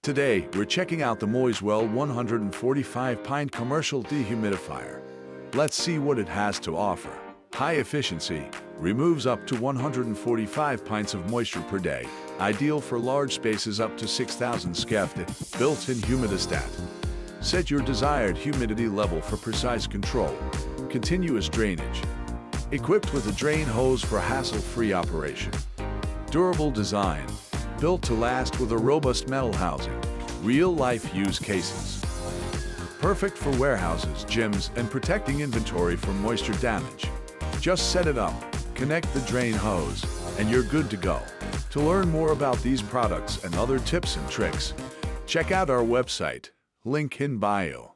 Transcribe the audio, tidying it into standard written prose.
Today, we're checking out the Moiswell 145-pint commercial dehumidifier. Let's see what it has to offer. High efficiency, removes up to 145 pints of moisture per day, ideal for large spaces up to 6,000 square feet, built-in humidistat. Set your desired humidity level for precise control. Continuous drainage. Equipped with a drain hose for hassle-free operation. Durable design. Built to last with a robust metal housing. Real-life use cases. Perfect for warehouses, gyms, and protecting inventory from moisture damage. Just set it up, connect the drain hose, and you're good to go. To learn more about these products and other tips and tricks, check out our website, link in bio.